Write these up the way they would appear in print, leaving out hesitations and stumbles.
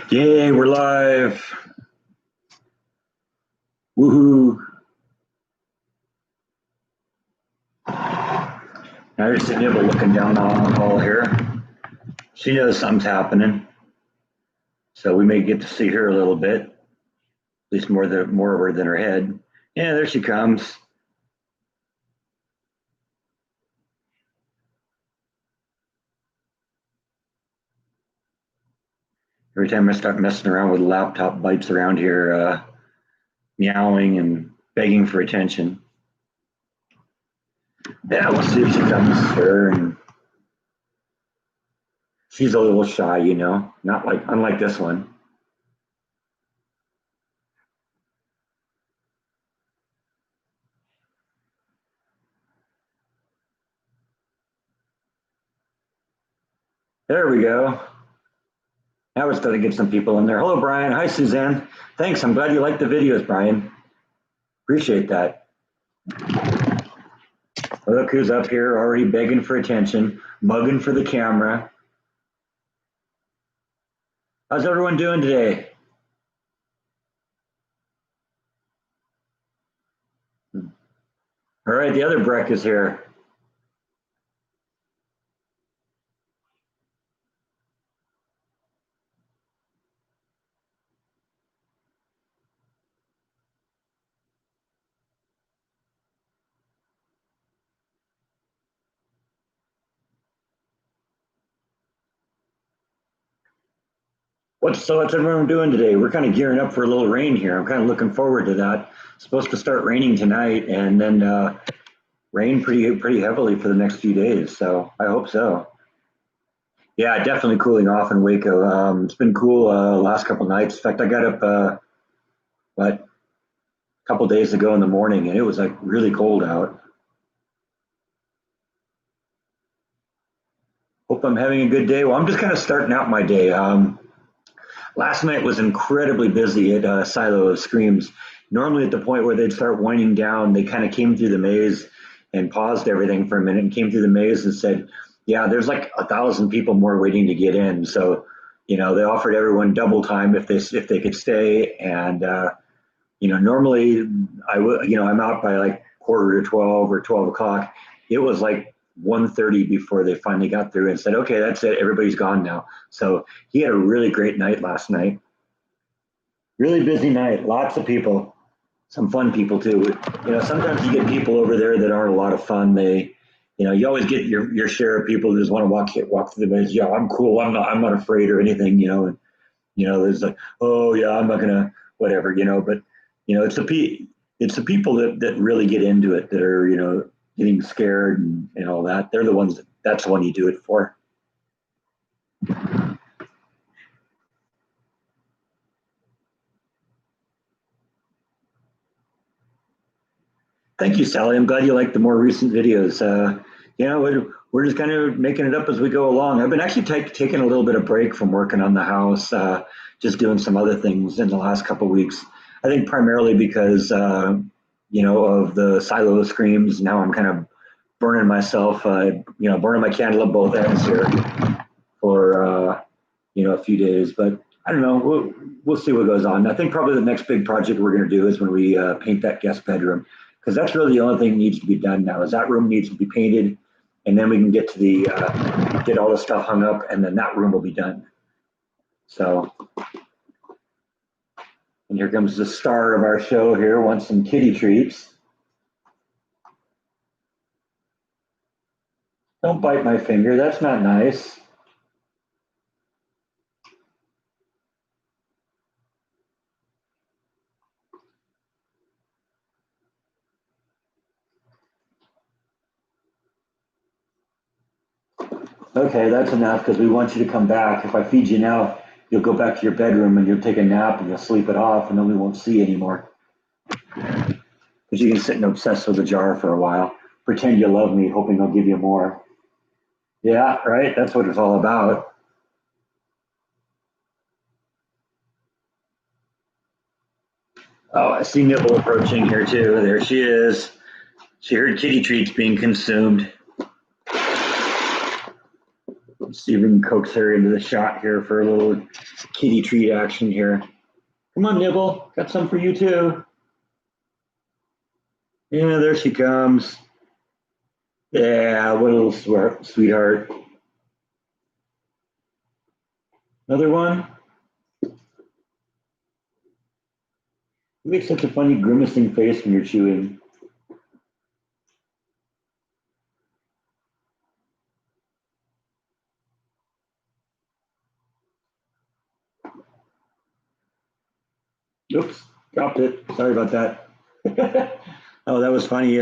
Yay, we're live. Woohoo. There's the nibble looking down on the hall here. She knows something's happening. So we may get to see her a little bit. At least more of her than her head. Yeah, there she comes. Every time I start messing around with laptop bites around here, meowing and begging for attention. Yeah, we'll see if she comes here. And she's a little shy, you know, unlike this one. There we go. Now we're starting to get some people in there. Hello, Brian. Hi, Suzanne. Thanks. I'm glad you liked the videos, Brian. Appreciate that. Look who's up here already begging for attention, mugging for the camera. How's everyone doing today? All right, the other Breck is here. What's everyone doing today? We're kind of gearing up for a little rain here. I'm kind of looking forward to that. It's supposed to start raining tonight and then rain pretty heavily for the next few days. So I hope so. Yeah, definitely cooling off in Waco. It's been cool last couple nights. In fact, I got up a couple days ago in the morning, and it was like really cold out. Hope I'm having a good day. Well, I'm just kind of starting out my day. Last night was incredibly busy at Silo of Screams. Normally at the point where they'd start winding down, they kind of came through the maze and paused everything for a minute and came through the maze and said, yeah, there's like 1,000 people more waiting to get in. So, you know, they offered everyone double time if they could stay. And, you know, normally I'm out by like 11:45 or 12 o'clock. It was like 1:30 before they finally got through and said, okay, that's it. Everybody's gone now. So he had a really great night last night. Really busy night. Lots of people. Some fun people too. You know, sometimes you get people over there that aren't a lot of fun. You always get your share of people who just want to walk through the maze. Yeah, I'm cool. I'm not afraid or anything. You know, and there's like, oh yeah, I'm not gonna whatever. But it's the people that really get into it that are getting scared and all that. They're the ones that's the one you do it for. Thank you, Sally. I'm glad you like the more recent videos. We're just kind of making it up as we go along. I've been actually taking a little bit of break from working on the house, just doing some other things in the last couple of weeks. I think primarily because, of the Silo Screams. Now I'm kind of burning myself, burning my candle at both ends here for, a few days. But I don't know. We'll see what goes on. I think probably the next big project we're going to do is when we paint that guest bedroom, because that's really the only thing that needs to be done now. Is that room needs to be painted, and then we can get to the get all the stuff hung up, and then that room will be done. So, and here comes the star of our show here. Wants some kitty treats. Don't bite my finger. That's not nice. Okay, that's enough because we want you to come back. If I feed you now, you'll go back to your bedroom and you'll take a nap and you'll sleep it off and then we won't see you anymore. Because you can sit and obsess with a jar for a while. Pretend you love me, hoping I'll give you more. Yeah, right? That's what it's all about. Oh, I see Nibble approaching here too. There she is. She heard kitty treats being consumed. Let's see if we can coax her into the shot here for a little kitty treat action here. Come on, Nibble. Got some for you too. Yeah, there she comes. Yeah, what a little sweetheart. Another one. You make such a funny grimacing face when you're chewing. Oops, dropped it. Sorry about that. Oh, that was funny.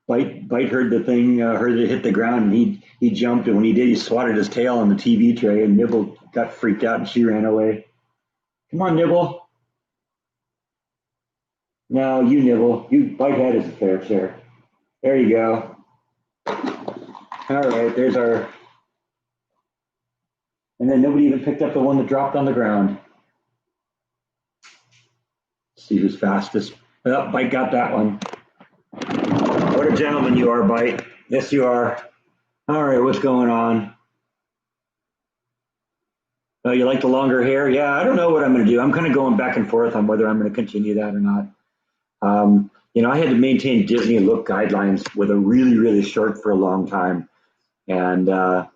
Bite heard the thing, heard it hit the ground, and he jumped, and when he did, he swatted his tail on the TV tray, and Nibble got freaked out, and she ran away. Come on, Nibble. No, you Nibble. You Bite had his fair share. There you go. All right, there's our. And then nobody even picked up the one that dropped on the ground. Let's see who's fastest. Oh, Bite got that one. What a gentleman you are, Bite. Yes, you are. All right, what's going on? Oh, you like the longer hair? Yeah, I don't know what I'm going to do. I'm kind of going back and forth on whether I'm going to continue that or not. I had to maintain Disney look guidelines with a really, really short for a long time. And, and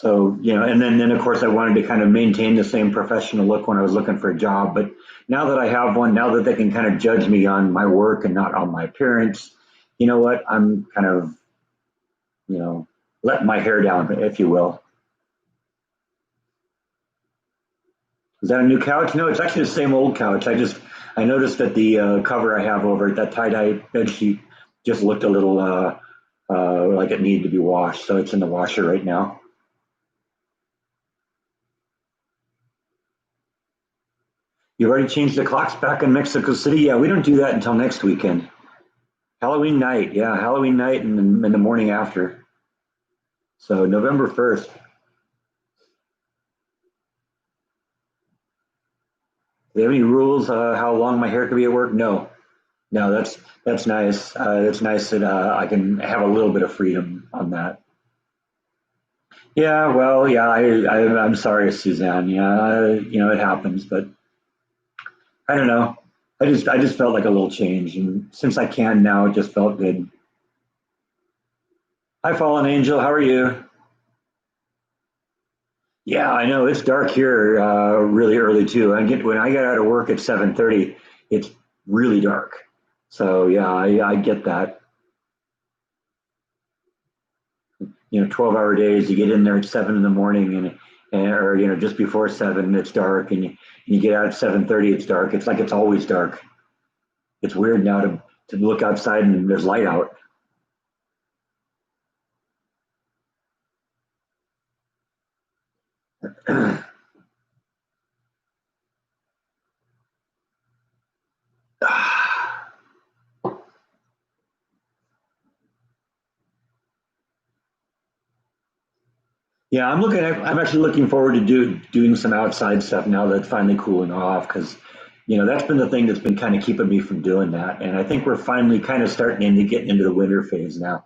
then of course I wanted to kind of maintain the same professional look when I was looking for a job. But now that I have one, now that they can kind of judge me on my work and not on my appearance, you know what? I'm kind of, letting my hair down, if you will. Is that a new couch? No, it's actually the same old couch. I noticed that the cover I have over it, that tie-dye bed sheet, just looked a little like it needed to be washed. So it's in the washer right now. You've already changed the clocks back in Mexico City? Yeah, we don't do that until next weekend. Halloween night, yeah, Halloween night and the morning after. So November 1st. Do you have any rules how long my hair can be at work? No, that's nice. It's nice that I can have a little bit of freedom on that. Yeah, well, yeah, I'm sorry, Suzanne. Yeah, it happens, but I don't know. I just felt like a little change, and since I can now, it just felt good. Hi, Fallen Angel. How are you? Yeah, I know it's dark here really early too. When I get out of work at 7:30, it's really dark. So yeah, I get that. 12-hour days. You get in there at 7 in the morning, or just before 7, it's dark, and you get out at 7:30, it's dark. It's like it's always dark. It's weird now to look outside and there's light out. Yeah, I'm actually looking forward to doing some outside stuff now that it's finally cooling off because, that's been the thing that's been kind of keeping me from doing that. And I think we're finally kind of starting into getting into the winter phase now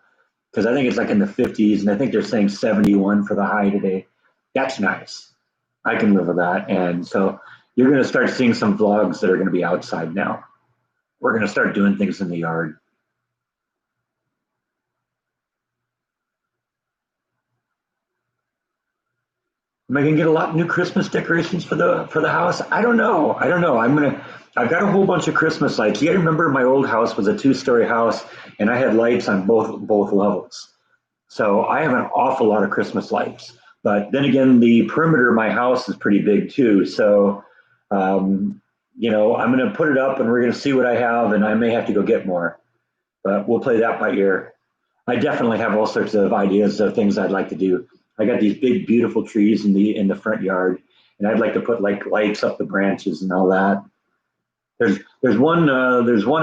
because I think it's like in the 50s and I think they're saying 71 for the high today. That's nice. I can live with that. And so you're going to start seeing some vlogs that are going to be outside now. We're going to start doing things in the yard. Am I gonna get a lot of new Christmas decorations for the house? I don't know. I don't know. I've got a whole bunch of Christmas lights. You gotta remember my old house was a two-story house and I had lights on both levels. So I have an awful lot of Christmas lights. But then again, the perimeter of my house is pretty big too. So I'm gonna put it up and we're gonna see what I have and I may have to go get more. But we'll play that by ear. I definitely have all sorts of ideas of things I'd like to do. I got these big, beautiful trees in the front yard, and I'd like to put like lights up the branches and all that. There's one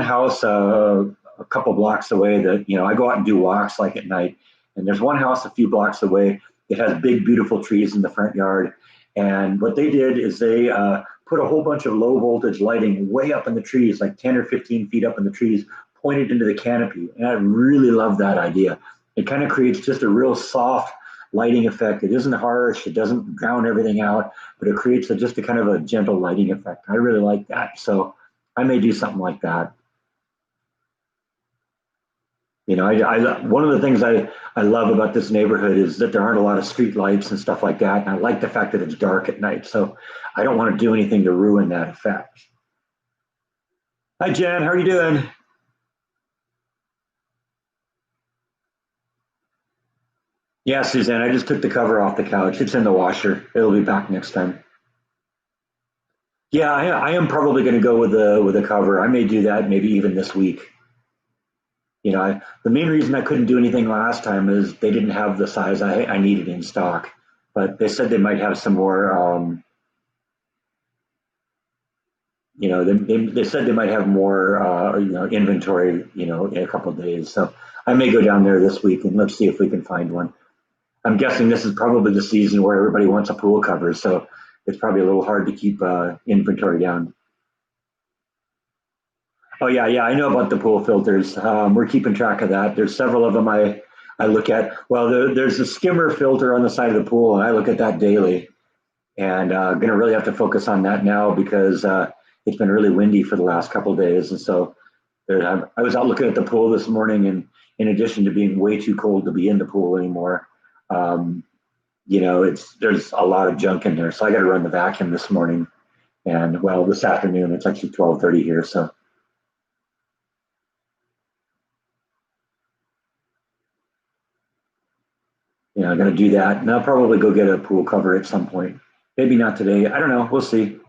house a couple blocks away that I go out and do walks like at night, and there's one house a few blocks away that has big, beautiful trees in the front yard. And what they did is they put a whole bunch of low voltage lighting way up in the trees, like 10 or 15 feet up in the trees, pointed into the canopy. And I really love that idea. It kind of creates just a real soft lighting effect. It isn't harsh. It doesn't drown everything out, but it creates just a kind of a gentle lighting effect. I really like that. So I may do something like that. One of the things I love about this neighborhood is that there aren't a lot of street lights and stuff like that. And I like the fact that it's dark at night. So I don't want to do anything to ruin that effect. Hi, Jen. How are you doing? Yeah, Suzanne, I just took the cover off the couch. It's in the washer. It'll be back next time. Yeah, I am probably going to go with a cover. I may do that maybe even this week. The main reason I couldn't do anything last time is they didn't have the size I needed in stock, but they said they might have some more. They said they might have more, inventory, in a couple of days. So I may go down there this week and let's see if we can find one. I'm guessing this is probably the season where everybody wants a pool cover, so it's probably a little hard to keep inventory down. Oh yeah, yeah, I know about the pool filters. We're keeping track of that. There's several of them I look at. Well, there's a skimmer filter on the side of the pool, and I look at that daily. And going to really have to focus on that now because it's been really windy for the last couple of days, and so I was out looking at the pool this morning, and in addition to being way too cold to be in the pool anymore, um, there's a lot of junk in there. So I got to run the vacuum this morning, and well, this afternoon it's actually 12:30 here, so I got to do that, and I'll probably go get a pool cover at some point. Maybe not today. I don't know. We'll see.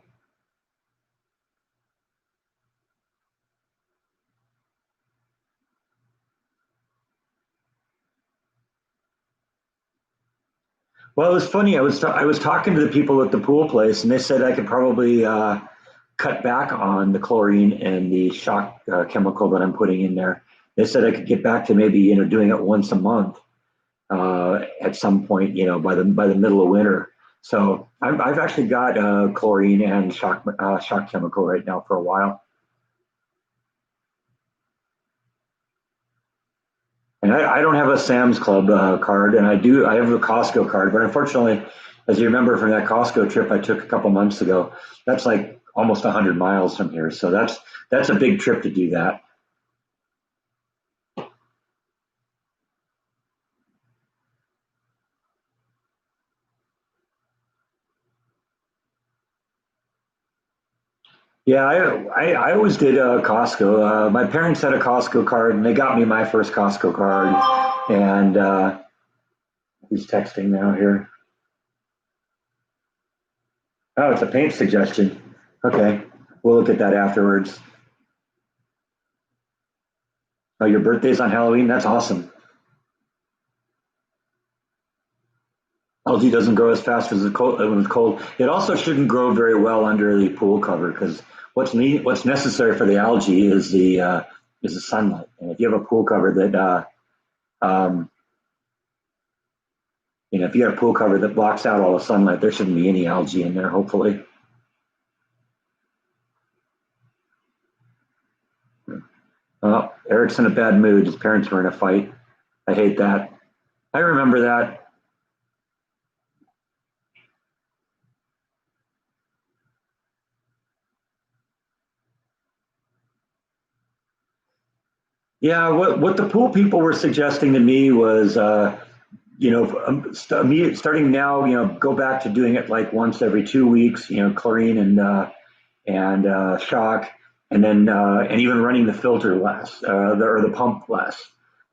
Well, it was funny. I was talking to the people at the pool place, and they said I could probably cut back on the chlorine and the shock chemical that I'm putting in there. They said I could get back to maybe doing it once a month at some point, by the middle of winter. So I've actually got chlorine and shock chemical right now for a while. And I don't have a Sam's Club card, and I have a Costco card, but unfortunately, as you remember from that Costco trip I took a couple months ago, that's like almost 100 miles from here. So that's a big trip to do that. Yeah, I always did Costco. My parents had a Costco card, and they got me my first Costco card. And who's texting now here? Oh, it's a paint suggestion. Okay, we'll look at that afterwards. Oh, your birthday's on Halloween? That's awesome. Algae doesn't grow as fast as when it's cold. It also shouldn't grow very well under the pool cover because what's necessary for the algae is the sunlight. And if you have a pool cover that um, if you have a pool cover that blocks out all the sunlight, there shouldn't be any algae in there. Hopefully. Eric's in a bad mood. His parents were in a fight. I hate that. I remember that. Yeah, what the pool people were suggesting to me was, starting now, go back to doing it like once every 2 weeks, chlorine and shock, and even running the filter less, or the pump less.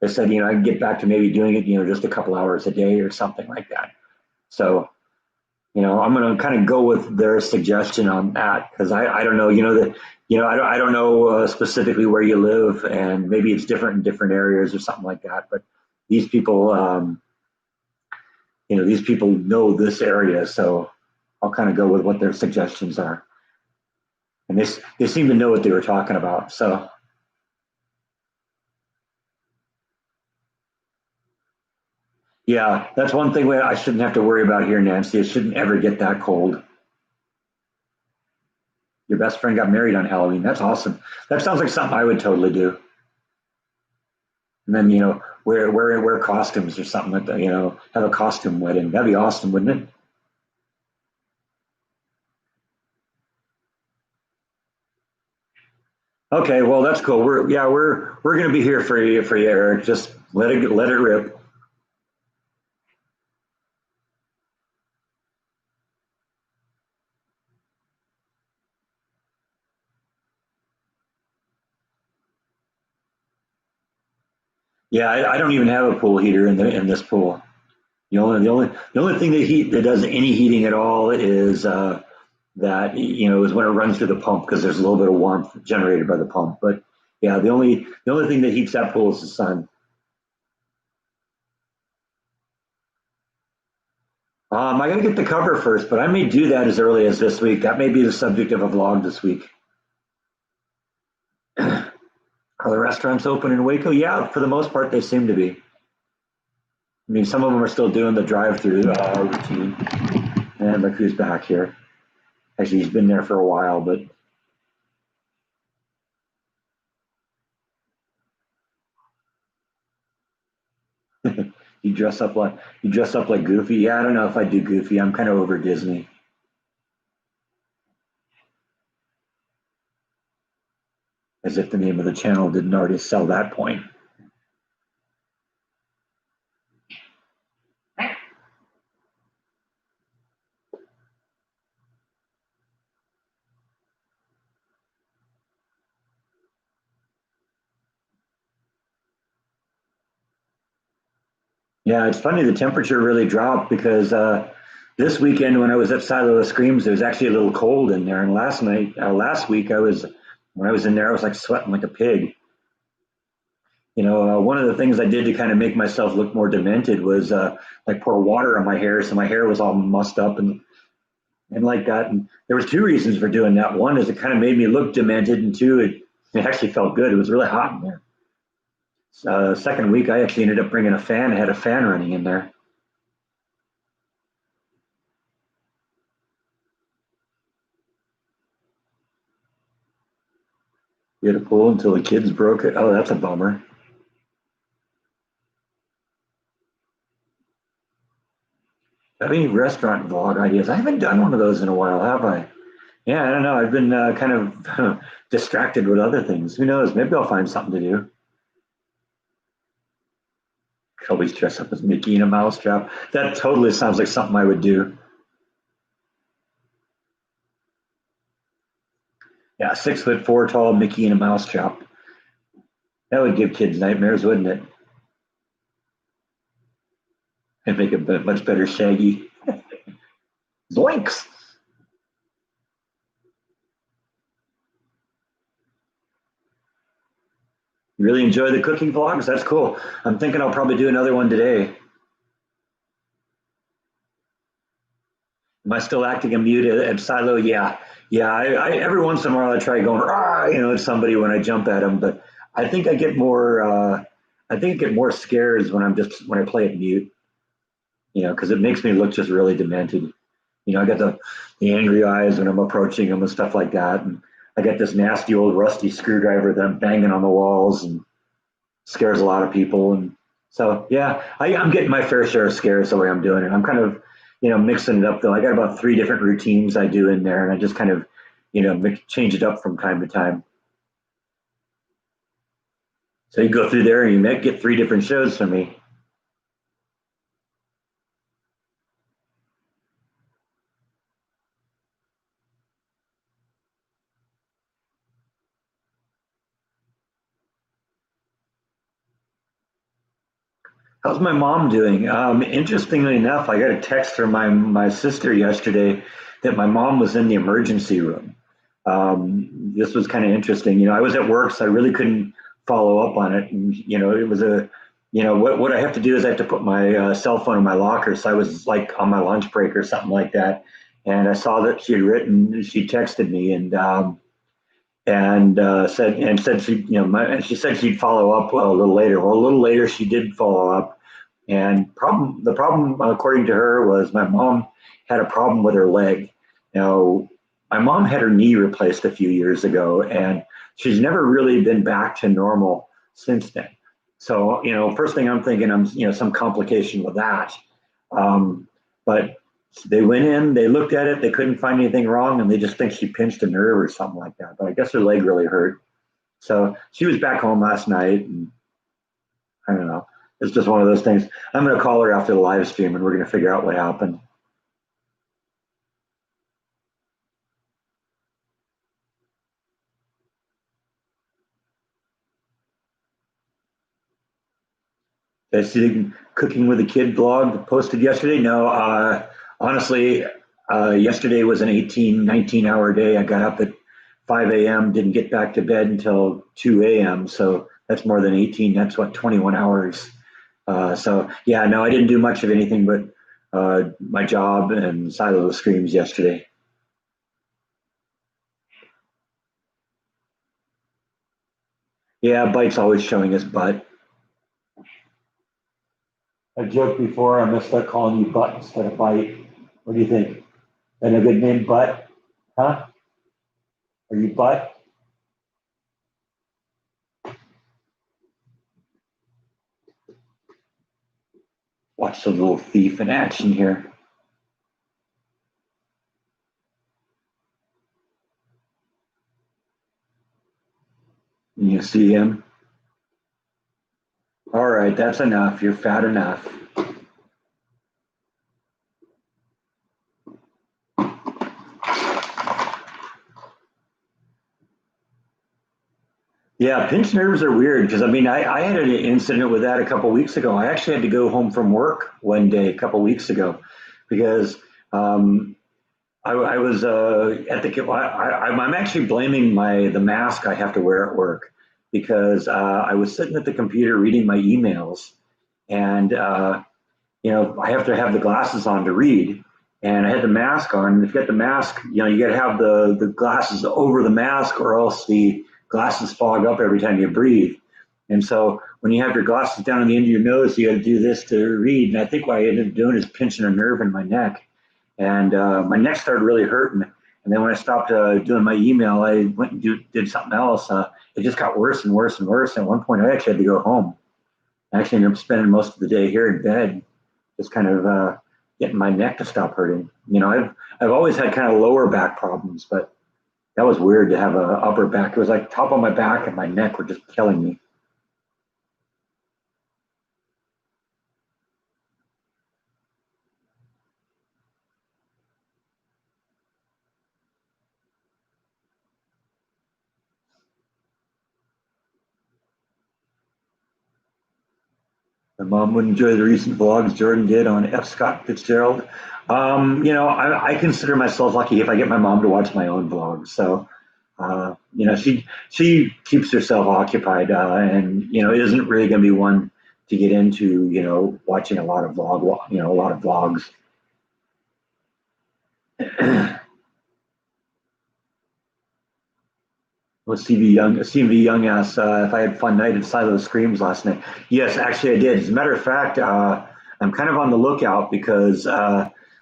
They said, I can get back to maybe doing it, just a couple hours a day or something like that. So, I'm going to kind of go with their suggestion on that because I don't know, I don't know specifically where you live, and maybe it's different in different areas or something like that. But these people, these people know this area, so I'll kind of go with what their suggestions are. And they seem to know what they were talking about. So yeah, that's one thing I shouldn't have to worry about here, Nancy. It shouldn't ever get that cold. Your best friend got married on Halloween. That's awesome. That sounds like something I would totally do. And then, wear costumes or something like that, have a costume wedding. That'd be awesome, wouldn't it? Okay, well, that's cool. We're gonna be here for you, Eric. Just let it rip. Yeah, I don't even have a pool heater in this pool. The only thing that does any heating at all is that is when it runs through the pump because there's a little bit of warmth generated by the pump. But yeah, the only thing that heats that pool is the sun. I got to get the cover first, but I may do that as early as this week. That may be the subject of a vlog this week. Are the restaurants open in Waco? Yeah, for the most part, they seem to be. I mean, some of them are still doing the drive-through routine. And look who's back here. Actually, he's been there for a while, but you dress up like Goofy. Yeah, I don't know if I do Goofy. I'm kind of over Disney, as if the name of the channel didn't already sell that point. Yeah, it's funny. The temperature really dropped because this weekend when I was at Silo of Screams, it was actually a little cold in there. And last week, when I was in there, I was like sweating like a pig. One of the things I did to kind of make myself look more demented was like pour water on my hair, so my hair was all mussed up and like that. And there was two reasons for doing that. One is it kind of made me look demented, and two, it actually felt good. It was really hot in there. Second week, I actually ended up bringing a fan. I had a fan running in there. We had a pool until the kids broke it. Oh, that's a bummer. Have any restaurant vlog ideas? I haven't done one of those in a while, have I? Yeah, I don't know. I've been kind of distracted with other things. Who knows? Maybe I'll find something to do. Could always dress up as Mickey in a mousetrap. That totally sounds like something I would do. Yeah, 6'4" tall Mickey in a mousetrap. That would give kids nightmares, wouldn't it? And make it much better Shaggy. Zoinks! You really enjoy the cooking vlogs? That's cool. I'm thinking I'll probably do another one today. Am I still acting a mute at Silo? Yeah, yeah. Every once in a while I try going at somebody when I jump at them, but I think I get more. I think I get more scares when I play it mute. Because it makes me look just really demented. I got the angry eyes when I'm approaching them and stuff like that, and I got this nasty old rusty screwdriver that I'm banging on the walls and scares a lot of people. And so, yeah, I'm getting my fair share of scares the way I'm doing it. I'm kind of, mixing it up though. I got about three different routines I do in there, and I just kind of, change it up from time to time. So you go through there and you might get three different shows from me. How's my mom doing? Interestingly enough, I got a text from my sister yesterday that my mom was in the emergency room. This was kind of interesting. I was at work, so I really couldn't follow up on it. And, it was what I have to do is I have to put my cell phone in my locker. So I was like on my lunch break or something like that. And I saw that she texted me and said she said she'd follow up a little later. Well, a little later she did follow up, and the problem according to her was my mom had a problem with her leg. Now, my mom had her knee replaced a few years ago, and she's never really been back to normal since then. So, first thing I'm thinking, some complication with that. Um, but they went in, they looked at it, they couldn't find anything wrong, and they just think she pinched a nerve or something like that. But I guess her leg really hurt. So she was back home last night, and I don't know. It's just one of those things. I'm going to call her after the live stream, and we're going to figure out what happened. I see the cooking with a kid blog posted yesterday. No, honestly, yesterday was an 18, 19-hour day. I got up at 5 a.m., didn't get back to bed until 2 a.m. So that's more than 18. That's what, 21 hours. So yeah, no, I didn't do much of anything but my job and silo of screams yesterday. Yeah, Bite's always showing his butt. I joked before, I messed up calling you Butt instead of Bite. What do you think? And a good name, Butt? Huh? Are you Butt? Watch the little thief in action here. You see him? All right, that's enough. You're fat enough. Yeah, pinched nerves are weird because I had an incident with that a couple weeks ago. I actually had to go home from work one day a couple weeks ago because um, I was at the. I'm actually blaming the mask I have to wear at work because I was sitting at the computer reading my emails, and I have to have the glasses on to read, and I had the mask on. And if you get the mask, you got to have the glasses over the mask, or else the glasses fog up every time you breathe. And so when you have your glasses down on the end of your nose, you got to do this to read. And I think what I ended up doing is pinching a nerve in my neck, and my neck started really hurting. And then when I stopped doing my email, I went and did something else. It just got worse and worse and worse. At one point, I actually had to go home. I actually ended up spending most of the day here in bed, just kind of getting my neck to stop hurting. I've always had kind of lower back problems, but that was weird to have a upper back. It was like top of my back and my neck were just killing me. My mom would enjoy the recent vlogs Jordan did on F. Scott Fitzgerald. I consider myself lucky if I get my mom to watch my own vlogs. So, she keeps herself occupied, and isn't really going to be one to get into watching a lot of a lot of vlogs. Well, CV Young asks if I had fun night at Silo Screams last night. Yes, actually I did. As a matter of fact, I'm kind of on the lookout because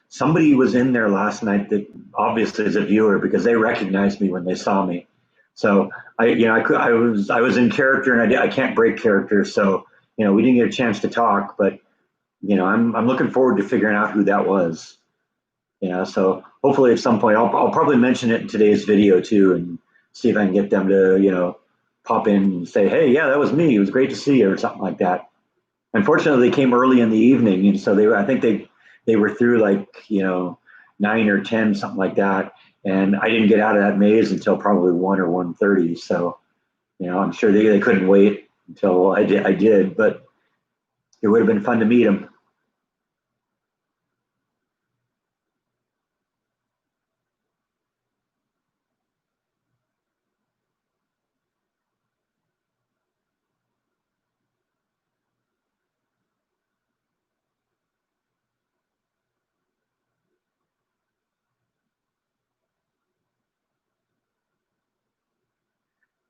somebody was in there last night that obviously is a viewer because they recognized me when they saw me. So I was in character and I can't break character. So we didn't get a chance to talk, but I'm looking forward to figuring out who that was. So hopefully at some point I'll probably mention it in today's video too, and see if I can get them to pop in and say, hey, yeah, that was me. It was great to see you, or something like that. Unfortunately, they came early in the evening, and so I think they were through like 9 or 10, something like that, and I didn't get out of that maze until probably 1 or 1:30. So I'm sure they couldn't wait until I did, but it would have been fun to meet them.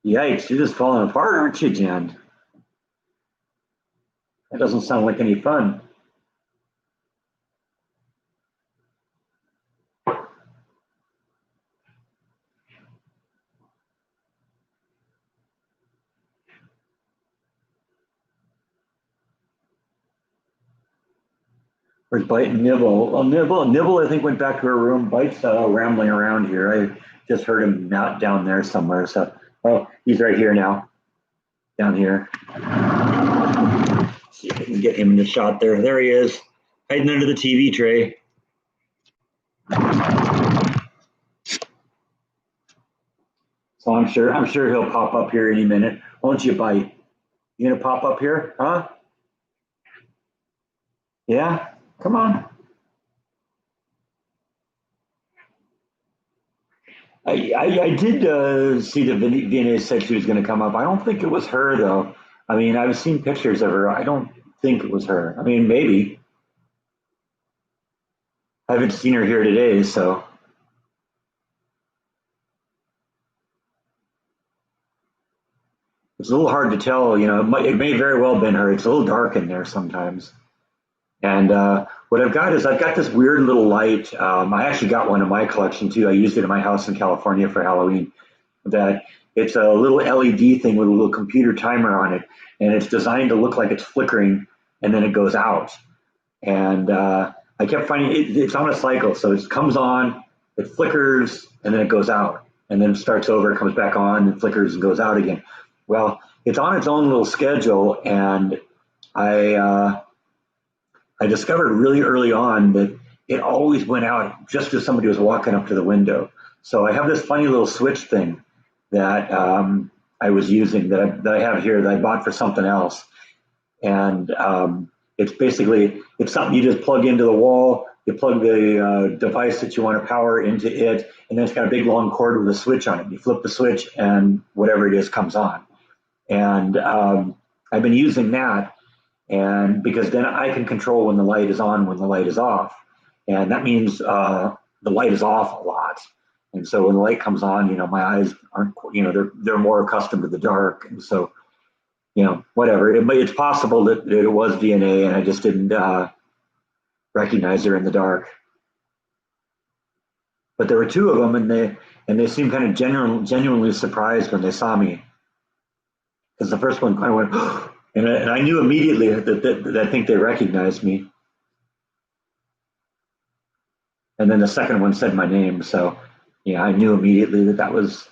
Yikes, you're just falling apart, aren't you, Jan? That doesn't sound like any fun. Where's Bite and Nibble? Well, Nibble, I think went back to her room. Bite's rambling around here. I just heard him not down there somewhere. So, oh, he's right here now, down here. See if I can get him in the shot there. There he is, hiding under the TV tray. So I'm sure he'll pop up here any minute. Won't you, Bite? You gonna pop up here, huh? Yeah, come on. I did see that Vienna said she was going to come up. I don't think it was her though. I mean, I've seen pictures of her. I don't think it was her. I mean, maybe. I haven't seen her here today, so it's a little hard to tell. It may very well have been her. It's a little dark in there sometimes. And what I've got this weird little light. I actually got one in my collection too. I used it in my house in California for Halloween. That it's a little LED thing with a little computer timer on it, and it's designed to look like it's flickering, and then it goes out. And I kept finding it's on a cycle, so it comes on, it flickers, and then it goes out, and then it starts over, it comes back on, and flickers and goes out again. Well, it's on its own little schedule, and I uh, I discovered really early on that it always went out just as somebody was walking up to the window. So I have this funny little switch thing that I was using that I have here that I bought for something else, and it's something you just plug into the wall. You plug the device that you want to power into it, and then it's got a big long cord with a switch on it. You flip the switch, and whatever it is comes on. And I've been using that, and because then I can control when the light is on, when the light is off, and that means the light is off a lot. And so when the light comes on, my eyes aren't, they're more accustomed to the dark, and so whatever. It's possible that it was DNA, and I just didn't recognize her in the dark. But there were two of them, and they seemed kind of genuinely surprised when they saw me, because the first one kind of went, and I knew immediately that I think they recognized me, and then the second one said my name, so yeah, I knew immediately that was.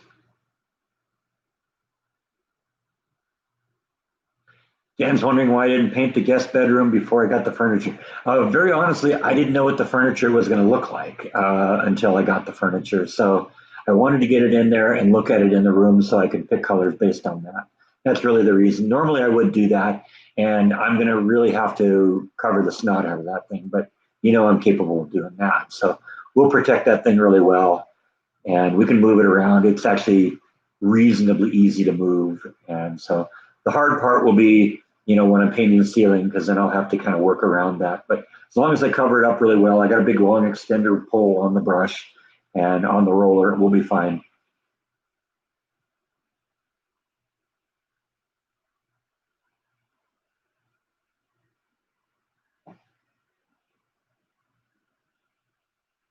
Dan's wondering why I didn't paint the guest bedroom before I got the furniture. Very honestly, I didn't know what the furniture was going to look like until I got the furniture. So I wanted to get it in there and look at it in the room so I could pick colors based on that. That's really the reason. Normally I would do that, and I'm going to really have to cover the snot out of that thing, but I'm capable of doing that. So we'll protect that thing really well, and we can move it around. It's actually reasonably easy to move. And so the hard part will be when I'm painting the ceiling, because then I'll have to kind of work around that. But as long as I cover it up really well, I got a big long extender pole on the brush and on the roller, we'll be fine.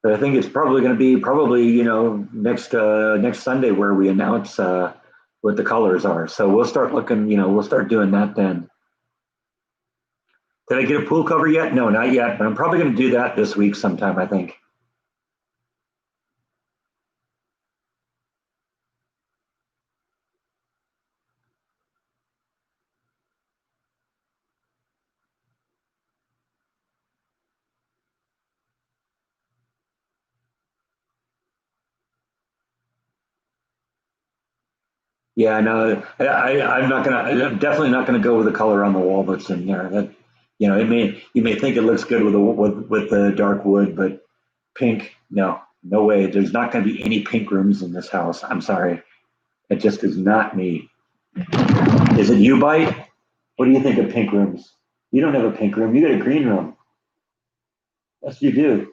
But I think it's probably going to be next Sunday where we announce what the colors are. So we'll start looking, we'll start doing that then. Did I get a pool cover yet? No, not yet, but I'm probably going to do that this week sometime, I think. Yeah, no, I'm definitely not gonna go with the color on the wall that's in there. That, you may think it looks good with the dark wood, but pink, no, no way. There's not gonna be any pink rooms in this house. I'm sorry. It just is not me. Is it you, Bite? What do you think of pink rooms? You don't have a pink room. You got a green room. Yes, you do.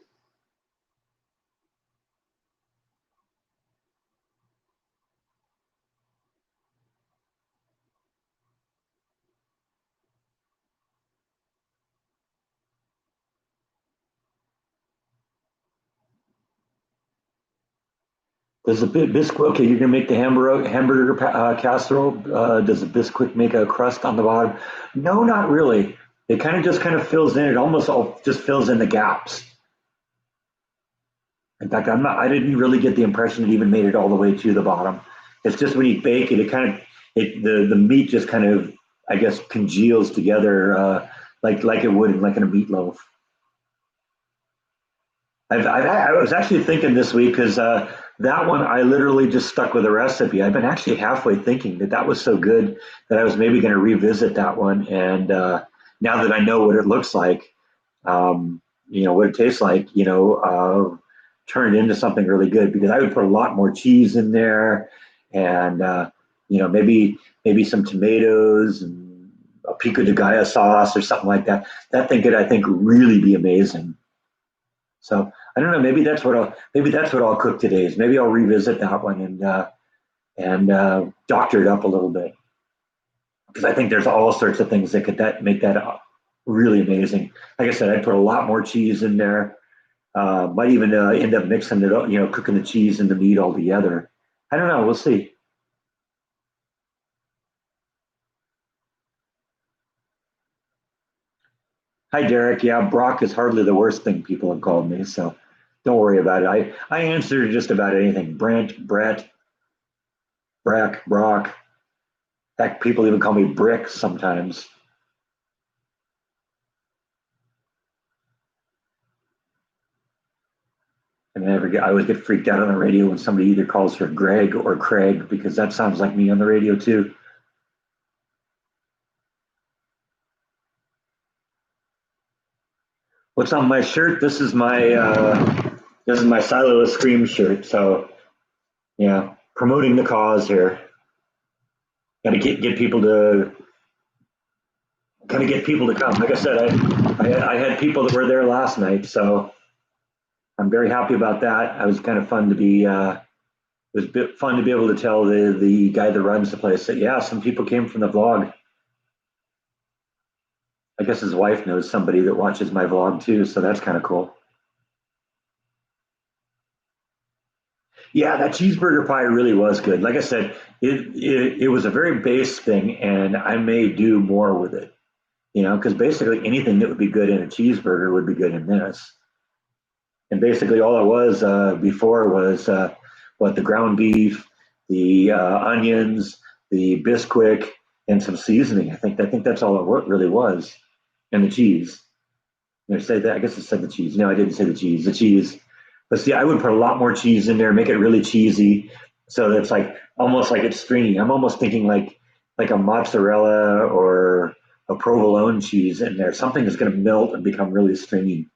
Does the biscuit? Okay, you're gonna make the hamburger casserole. Does the biscuit make a crust on the bottom? No, not really. It kind of just kind of fills in. It almost all just fills in the gaps. In fact, I didn't really get the impression it even made it all the way to the bottom. It's just when you bake it, it kind of, the meat just kind of, I guess, congeals together, like it would like in a meatloaf. I was actually thinking this week because that one I literally just stuck with a recipe. I've been actually halfway thinking that that was so good that I was maybe going to revisit that one. And now that I know what it looks like, what it tastes like, turn it into something really good because I would put a lot more cheese in there, and maybe some tomatoes and a pico de gallo sauce or something like that. That thing could, I think, really be amazing. So I don't know. Maybe that's what I'll cook today. Is maybe I'll revisit that one and doctor it up a little bit because I think there's all sorts of things that could make that really amazing. Like I said, I'd put a lot more cheese in there. Might even end up mixing it up, cooking the cheese and the meat all together. I don't know. We'll see. Hi, Derek. Yeah, Brock is hardly the worst thing people have called me, so don't worry about it. I answer just about anything. Brent, Brett, Brack, Brock. Heck, people even call me Brick sometimes. And I always get freaked out on the radio when somebody either calls her Greg or Craig because that sounds like me on the radio too. What's on my shirt? This is my Silo of Scream shirt. So yeah, promoting the cause here. Got to get people to kind of get people to come. Like I said, I had people that were there last night, so I'm very happy about that. I was kind of fun to be. It was a bit fun to be able to tell the guy that runs the place that yeah, some people came from the vlog. I guess his wife knows somebody that watches my vlog too, so that's kind of cool. Yeah, that cheeseburger pie really was good. Like I said, it was a very base thing, and I may do more with it. Because basically anything that would be good in a cheeseburger would be good in this. And basically all it was before was what the ground beef, the onions, the Bisquick, and some seasoning. I think that's all it really was, and the cheese. Did I say that? I guess I said the cheese. No, I didn't say the cheese. The cheese. But see, I would put a lot more cheese in there, make it really cheesy, so that's like almost like it's stringy. I'm almost thinking like a mozzarella or a provolone cheese in there. Something that's going to melt and become really stringy.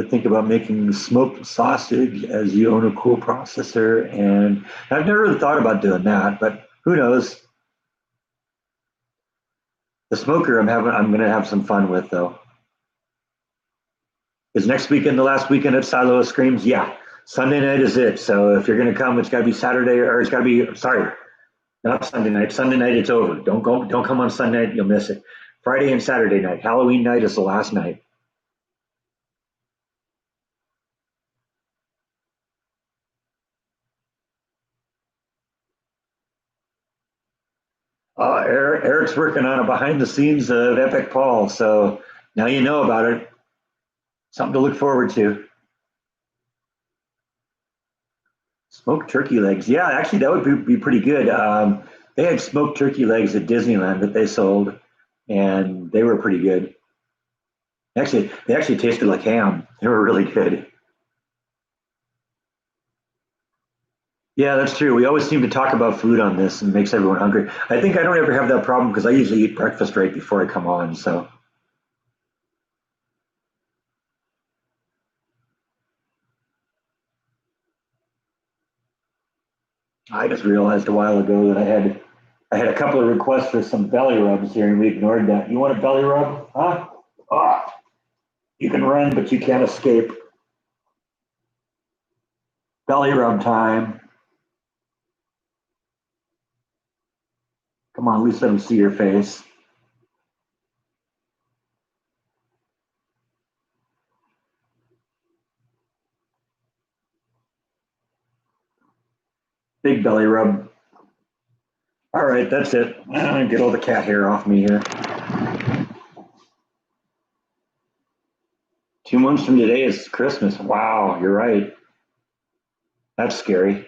Think about making smoked sausage as you own a cool processor, and I've never really thought about doing that, but who knows? The smoker I'm going to have some fun with though. Is next weekend the last weekend at Silo of Screams? Yeah. Sunday night is it. So if you're going to come, it's got to be Saturday, or it's got to be, sorry, not Sunday night. Sunday night, it's over. Don't come on Sunday night. You'll miss it. Friday and Saturday night. Halloween night is the last night. Eric's working on a behind the scenes of Epic Paul. So now you know about it. Something to look forward to. Smoked turkey legs. Yeah, actually, that would be pretty good. They had smoked turkey legs at Disneyland that they sold, and they were pretty good. Actually, they actually tasted like ham. They were really good. Yeah, that's true. We always seem to talk about food on this and it makes everyone hungry. I think I don't ever have that problem because I usually eat breakfast right before I come on. So I just realized a while ago that I had a couple of requests for some belly rubs here and we ignored that. You want a belly rub? Huh? Ah, you can run, but you can't escape. Belly rub time. Come on, at least let them see your face. Big belly rub. All right, that's it. Get all the cat hair off me here. 2 months from today is Christmas. Wow, you're right. That's scary.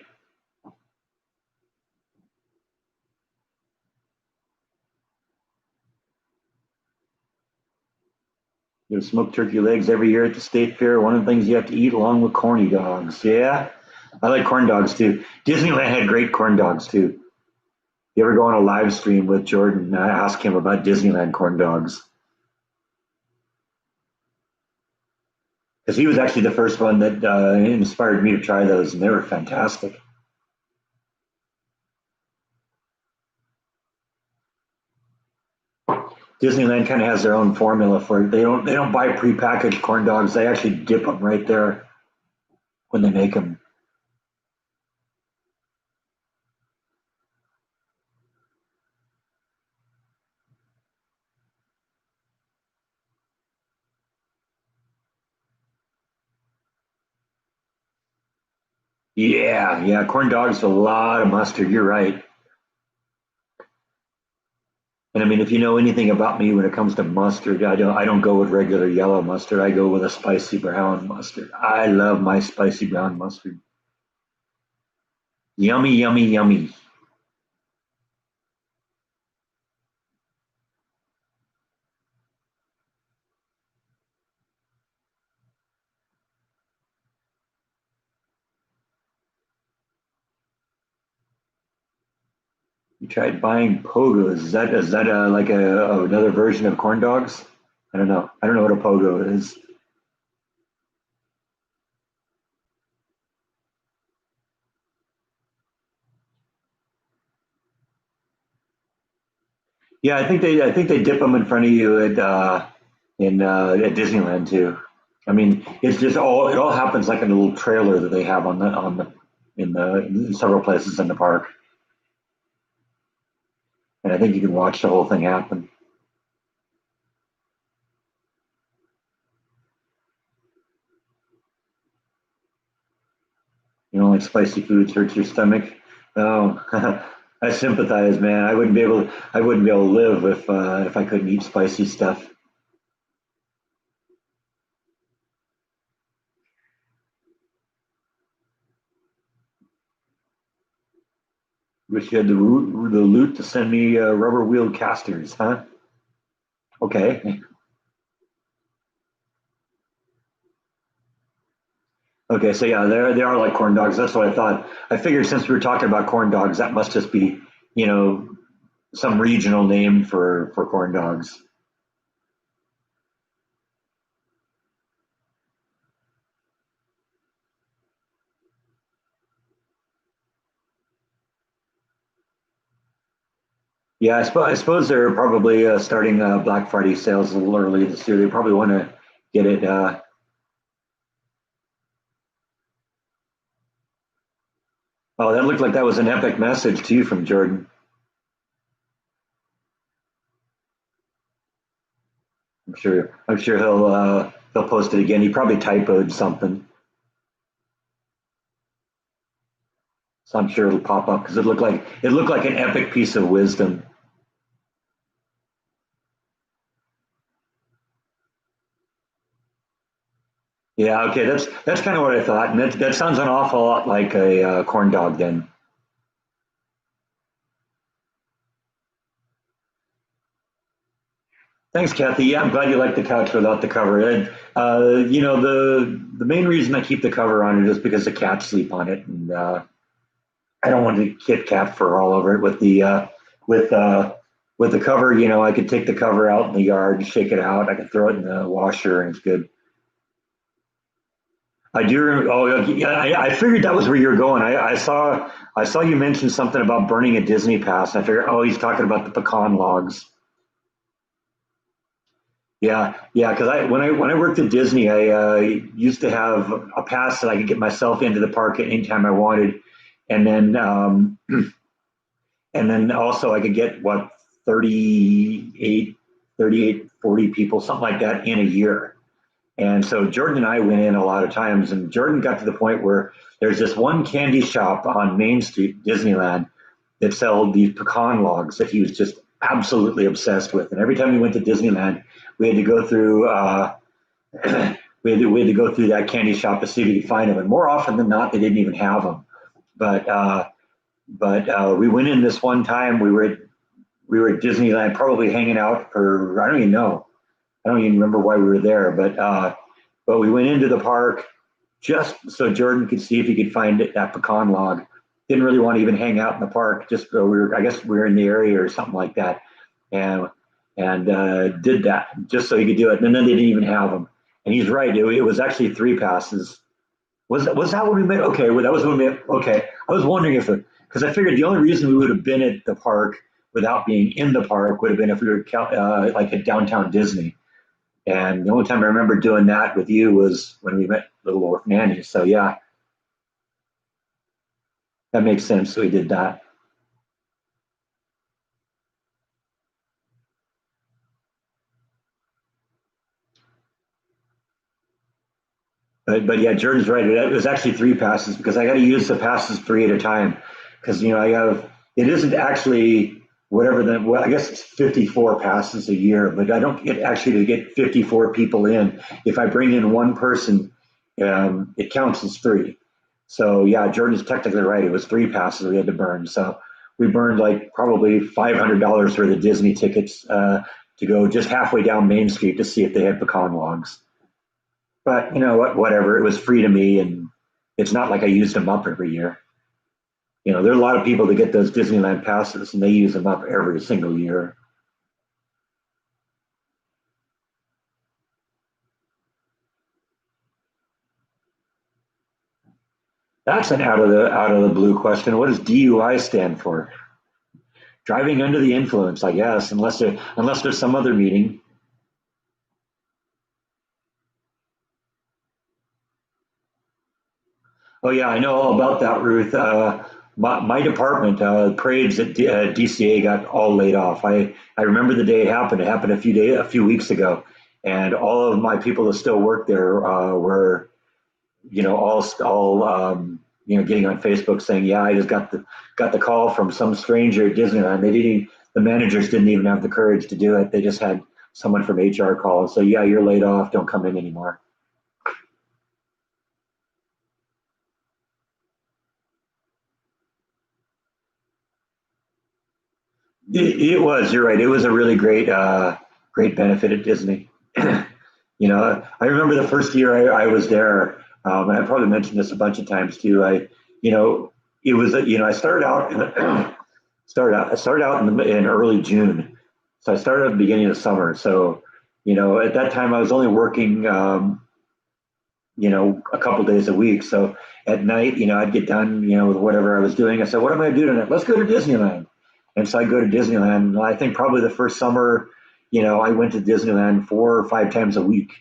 You know, smoked turkey legs every year at the state fair. One of the things you have to eat along with corny dogs. Yeah, I like corn dogs too. Disneyland had great corn dogs too. You ever go on a live stream with Jordan? I ask him about Disneyland corn dogs because he was actually the first one that inspired me to try those, and they were fantastic. Disneyland kind of has their own formula for it. They don't buy prepackaged corn dogs. They actually dip them right there when they make them. Yeah, yeah, corn dogs, a lot of mustard. You're right. And I mean, if you know anything about me when it comes to mustard, I don't go with regular yellow mustard. I go with a spicy brown mustard. I love my spicy brown mustard. Yummy, yummy, yummy. You tried buying pogos. Is that like another version of corn dogs? I don't know. I don't know what a pogo is. Yeah, I think they dip them in front of you at Disneyland too. I mean, it's just it all happens like in a little trailer that they have on the in several places in the park, and I think you can watch the whole thing happen. You know, like spicy foods hurts your stomach. Oh, I sympathize, man. I wouldn't be able to live if I couldn't eat spicy stuff. Wish you had the loot to send me rubber wheeled casters, huh? Okay. Okay, so yeah, they are like corn dogs. That's what I thought. I figured since we were talking about corn dogs, that must just be, you know, some regional name for corn dogs. Yeah, I suppose they're probably starting Black Friday sales a little early this year. They probably want to get it. Oh, that looked like that was an epic message to you from Jordan. I'm sure he'll post it again. He probably typoed something, so I'm sure it'll pop up because it looked like an epic piece of wisdom. Yeah, okay, that's kind of what I thought, and that sounds an awful lot like a corn dog. Then, thanks, Kathy. Yeah, I'm glad you like the couch without the cover. And, the main reason I keep the cover on it is because the cats sleep on it, and I don't want to get cat fur all over it. With with the cover, I could take the cover out in the yard, shake it out. I could throw it in the washer, and it's good. I do. Oh, yeah. I figured that was where you were going. I saw you mention something about burning a Disney pass. I figured, oh, he's talking about the pecan logs. Yeah, yeah. Because when I worked at Disney, I used to have a pass that I could get myself into the park at any time I wanted, and then also I could get 38, 38, 40 people, something like that, in a year. And so Jordan and I went in a lot of times, and Jordan got to the point where there's this one candy shop on Main Street, Disneyland, that sold these pecan logs that he was just absolutely obsessed with. And every time we went to Disneyland, we had to go through we had to go through that candy shop to see if we could find them. And more often than not, they didn't even have them. But we went in this one time. We were at Disneyland, probably hanging out for I don't even know. I don't even remember why we were there, but we went into the park just so Jordan could see if he could find that pecan log. Didn't really want to even hang out in the park. Just I guess we were in the area or something like that, and did that just so he could do it. And then they didn't even have them. And he's right. It was actually three passes. Was that what we made? Okay, well, that was when we. Okay, I was wondering if it because I figured the only reason we would have been at the park without being in the park would have been if we were like at downtown Disney. And the only time I remember doing that with you was when we met Little Orphan Annie. So yeah, that makes sense. So we did that. But yeah, Jordan's right. It was actually three passes because I got to use the passes three at a time because I have it isn't actually whatever the well I guess it's 54 passes a year, but I don't get actually to get 54 people in. If I bring in one person, it counts as three. So yeah, Jordan's technically right. It was three passes we had to burn. So we burned like probably $500 worth of Disney tickets to go just halfway down Main Street to see if they had pecan logs. But you know what? Whatever. It was free to me, and it's not like I used them up every year. There are a lot of people that get those Disneyland passes, and they use them up every single year. That's an out of the blue question. What does DUI stand for? Driving under the influence, I guess, unless there's some other meaning. Oh yeah, I know all about that, Ruth. My department, parades at DCA got all laid off. I remember the day it happened. It happened a few weeks ago, and all of my people that still work there were, all getting on Facebook saying, "Yeah, I just got the call from some stranger at Disneyland." The managers didn't even have the courage to do it. They just had someone from HR call and say, "Yeah, you're laid off. Don't come in anymore." It was. You're right. It was a really great benefit at Disney. I remember the first year I was there, and I probably mentioned this a bunch of times too. You know, it was. I started out I started out in early June, so I started at the beginning of the summer. So, at that time I was only working, a couple days a week. So at night, I'd get done, with whatever I was doing. I said, "What am I doing tonight? Let's go to Disneyland." And so I go to Disneyland. And I think probably the first summer, I went to Disneyland 4 or 5 times a week,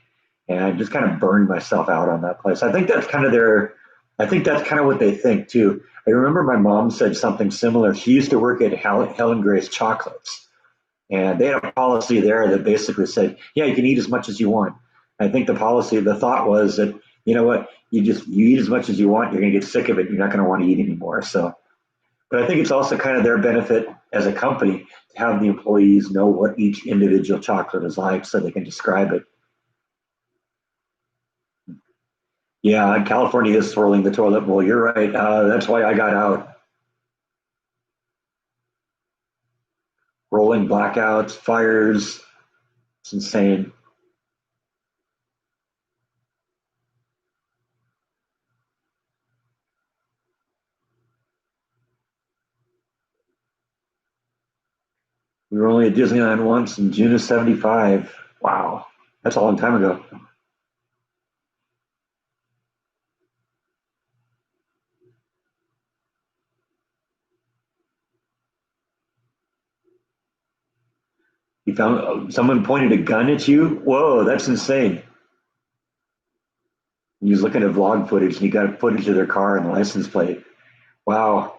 and I just kind of burned myself out on that place. I think that's kind of what they think too. I remember my mom said something similar. She used to work at Helen Grace Chocolates, and they had a policy there that basically said, yeah, you can eat as much as you want. I think the thought was that, what, you eat as much as you want, you're going to get sick of it. You're not going to want to eat anymore. So, but I think it's also kind of their benefit as a company to have the employees know what each individual chocolate is like so they can describe it. Yeah, California is swirling the toilet bowl. You're right. That's why I got out. Rolling blackouts, fires. It's insane. We were only at Disneyland once in June of '75. Wow, that's a long time ago. You found someone pointed a gun at you? Whoa, that's insane. He was looking at vlog footage and he got footage of their car and the license plate. Wow.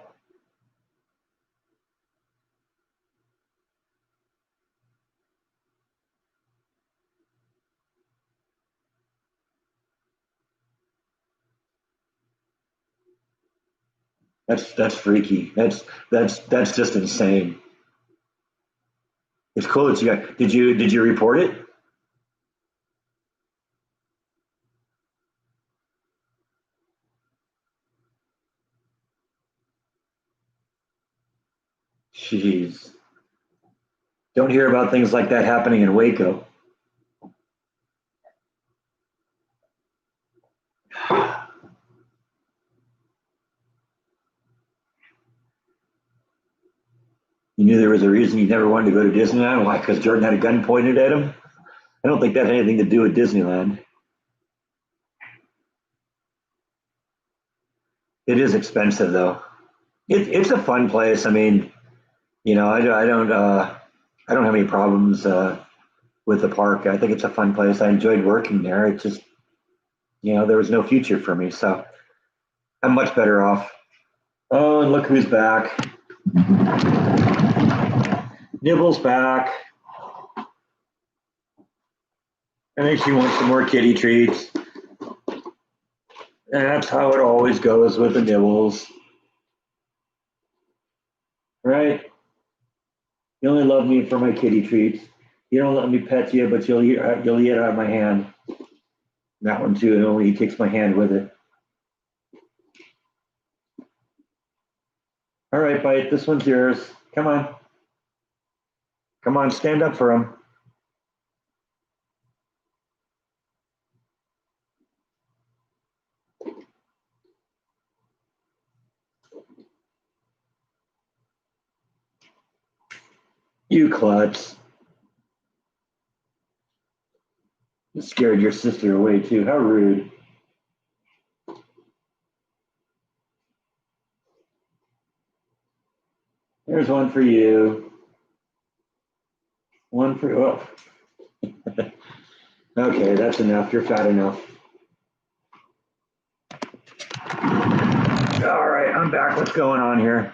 That's freaky. That's just insane. It's cool that you got. Did you report it? Jeez. Don't hear about things like that happening in Waco. You knew there was a reason you never wanted to go to Disneyland. Why? Because Jordan had a gun pointed at him. I don't think that had anything to do with Disneyland. It is expensive though. It's a fun place. I mean, I don't have any problems with the park. I think it's a fun place. I enjoyed working there. It just there was no future for me, so I'm much better off. Oh, and look who's back. Nibbles back. I think she wants some more kitty treats. And that's how it always goes with the Nibbles. Right? You only love me for my kitty treats. You don't let me pet you, but you'll eat it out of my hand. That one too, and only he takes my hand with it. All right, Bite, this one's yours. Come on. Come on, stand up for him. You klutz. You scared your sister away too. How rude. There's one for you. One for oh. Okay, that's enough. You're fat enough. All right, I'm back. What's going on here?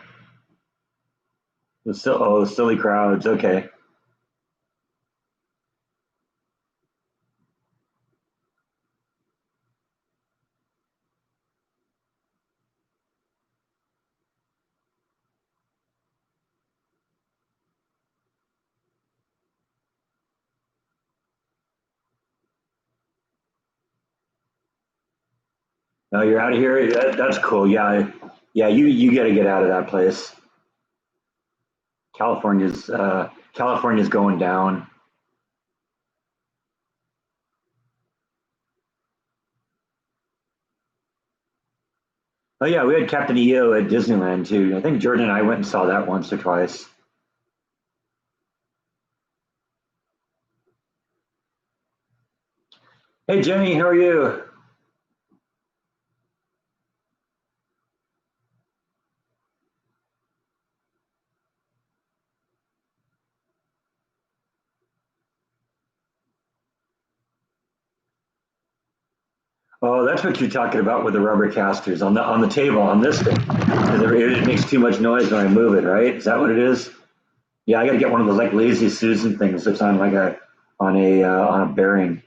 The silly crowds. Okay. No, you're out of here. That's cool. Yeah, yeah. You got to get out of that place. California's going down. Oh yeah, we had Captain EO at Disneyland too. I think Jordan and I went and saw that once or twice. Hey Jenny, how are you? Oh, that's what you're talking about with the rubber casters on the table on this thing. 'Cause it makes too much noise when I move it, right? Is that what it is? Yeah, I got to get one of those like lazy Susan things that's on like a on a bearing.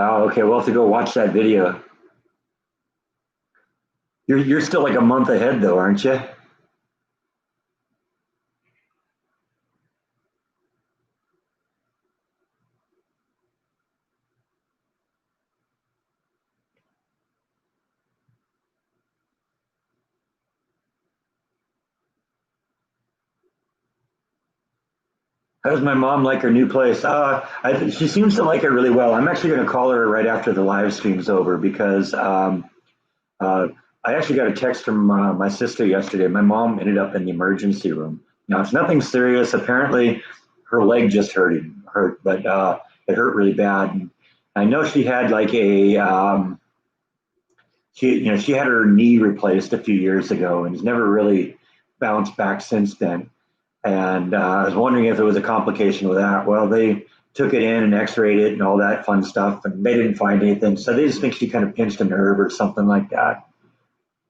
Oh, okay. We'll have to go watch that video. You're still like a month ahead though, aren't you? How does my mom like her new place? She seems to like it really well. I'm actually going to call her right after the live stream's over because uh, I actually got a text from my sister yesterday. My mom ended up in the emergency room. Now it's nothing serious. Apparently, her leg just hurt, but it hurt really bad. And I know she had like she had her knee replaced a few years ago and has never really bounced back since then. And I was wondering if there was a complication with that. Well, they took it in and x-rayed it and all that fun stuff, and they didn't find anything. So they just think she kind of pinched a nerve or something like that.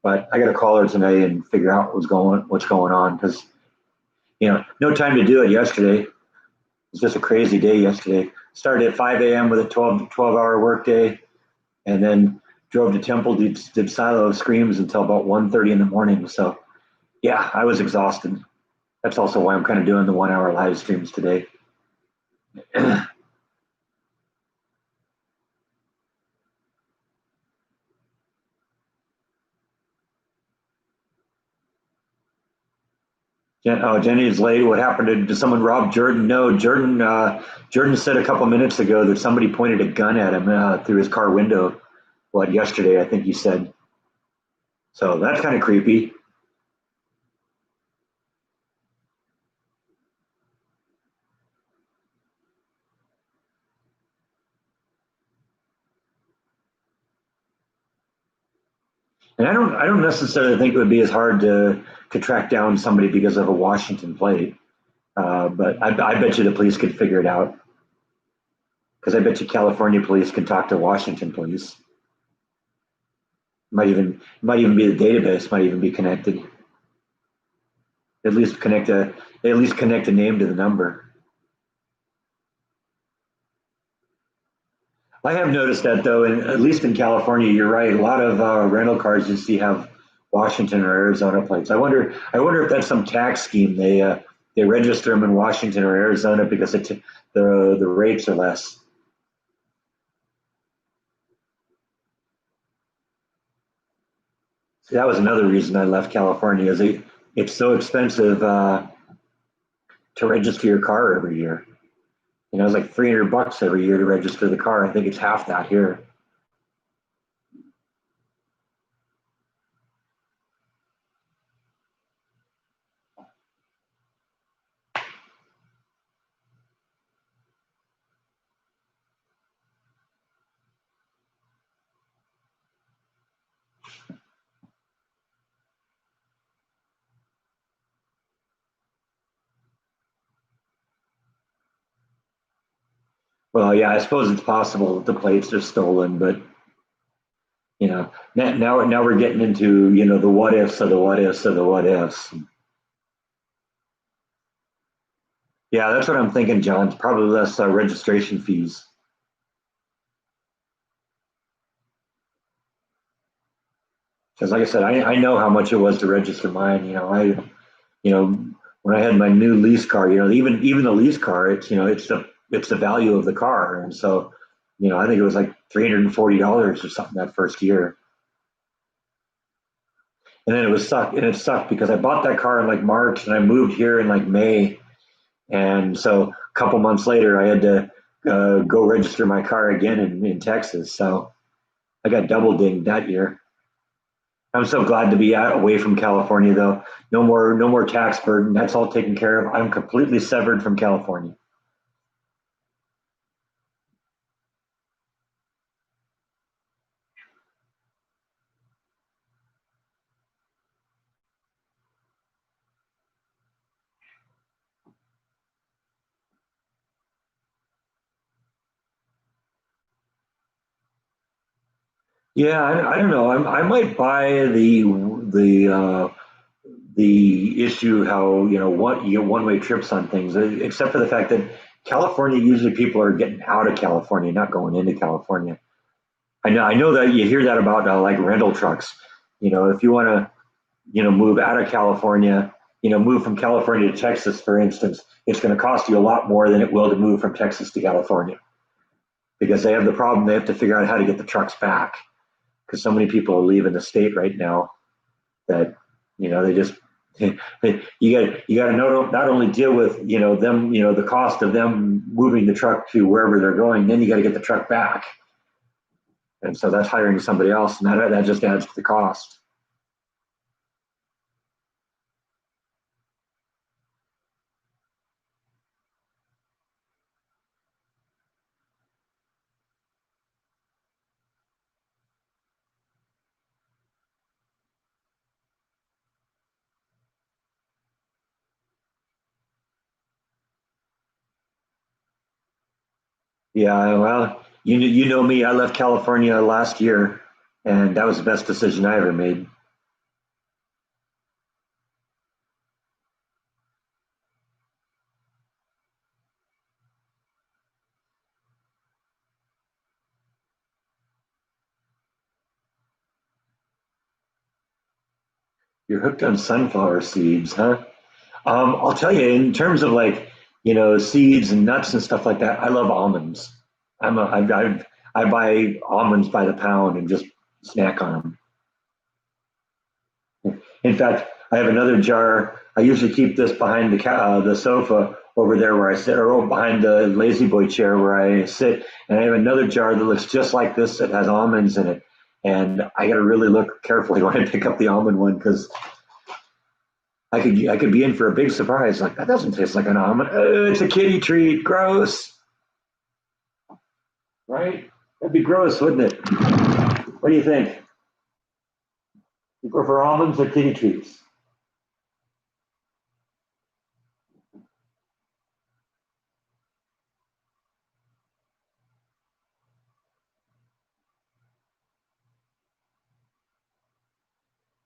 But I got to call her tonight and figure out what's going on, because no time to do it yesterday. It's just a crazy day yesterday. Started at 5 a.m. with a 12-hour workday, and then drove to Temple, did Silo of Screams until about 1:30 in the morning. So yeah, I was exhausted. That's also why I'm kind of doing the 1 hour live streams today. Jenny is late. What happened? Did someone rob Jordan? No, Jordan said a couple minutes ago that somebody pointed a gun at him through his car window. What, yesterday? I think he said. So that's kind of creepy. And I don't necessarily think it would be as hard to track down somebody because of a Washington plate. But I bet you the police could figure it out, because I bet you California police can talk to Washington police. Might even be the database might even be connected. At least connect a name to the number. I have noticed that though, at least in California, you're right. A lot of rental cars you see have Washington or Arizona plates. I wonder if that's some tax scheme. They register them in Washington or Arizona because the rates are less. So that was another reason I left California. It's so expensive to register your car every year. It's like $300 every year to register the car. I think it's half that here. Well, yeah, I suppose it's possible that the plates are stolen, but now we're getting into the what ifs of the what ifs of the what ifs. Yeah, that's what I'm thinking, John. It's probably less registration fees. Because, like I said, I know how much it was to register mine. You know, when I had my new lease car, even the lease car, it's the value of the car, and so, I think it was like $340 or something that first year, and then it sucked because I bought that car in like March, and I moved here in like May, and so a couple months later, I had to go register my car again in Texas. So I got double dinged that year. I'm so glad to be away from California, though. No more tax burden. That's all taken care of. I'm completely severed from California. Yeah, I don't know. I might buy the issue how what you get one way trips on things, except for the fact that California, usually people are getting out of California, not going into California. I know that you hear that about like rental trucks. If you want to move out of California, move from California to Texas, for instance, it's going to cost you a lot more than it will to move from Texas to California, because they have the problem. They have to figure out how to get the trucks back, because so many people are leaving the state right now that they just you got to not only deal with them, the cost of them moving the truck to wherever they're going, then you got to get the truck back, and so that's hiring somebody else, and that just adds to the cost. Yeah, well, you know me. I left California last year, and that was the best decision I ever made. You're hooked on sunflower seeds, huh? I'll tell you, in terms of like, seeds and nuts and stuff like that, I love almonds. I buy almonds by the pound and just snack on them. In fact, I have another jar. I usually keep this behind the sofa over there where I sit, or behind the lazy boy chair where I sit. And I have another jar that looks just like this that has almonds in it. And I got to really look carefully when I pick up the almond one because I could be in for a big surprise. Like that doesn't taste like an almond. It's a kitty treat. Gross, right? That'd be gross, wouldn't it? What do you think? You prefer almonds or kitty treats?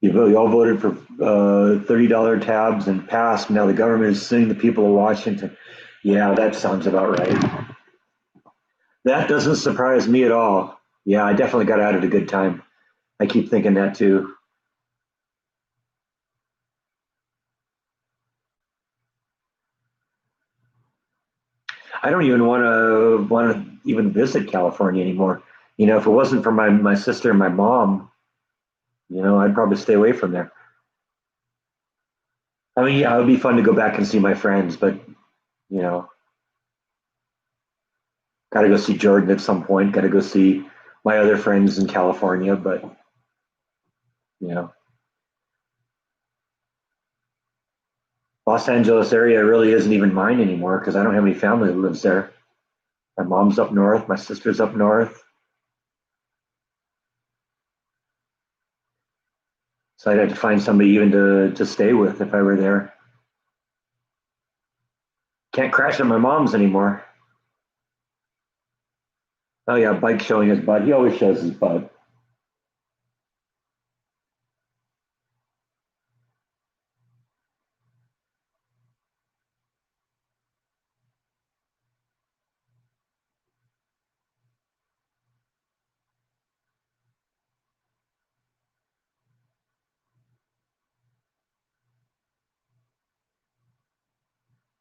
You all voted for $30 tabs and passed. Now the government is suing the people of Washington. Yeah, that sounds about right. That doesn't surprise me at all. Yeah, I definitely got out at a good time. I keep thinking that too. I don't even want to even visit California anymore. If it wasn't for my sister and my mom, I'd probably stay away from there. I mean, yeah, it would be fun to go back and see my friends, but you know, got to go see Jordan at some point. Got to go see my other friends in California, but you know, Los Angeles area really isn't even mine anymore because I don't have any family that lives there. My mom's up north, my sister's up north, so I'd have to find somebody even to stay with if I were there. Can't crash at my mom's anymore. Oh yeah, Bike showing his butt. He always shows his butt.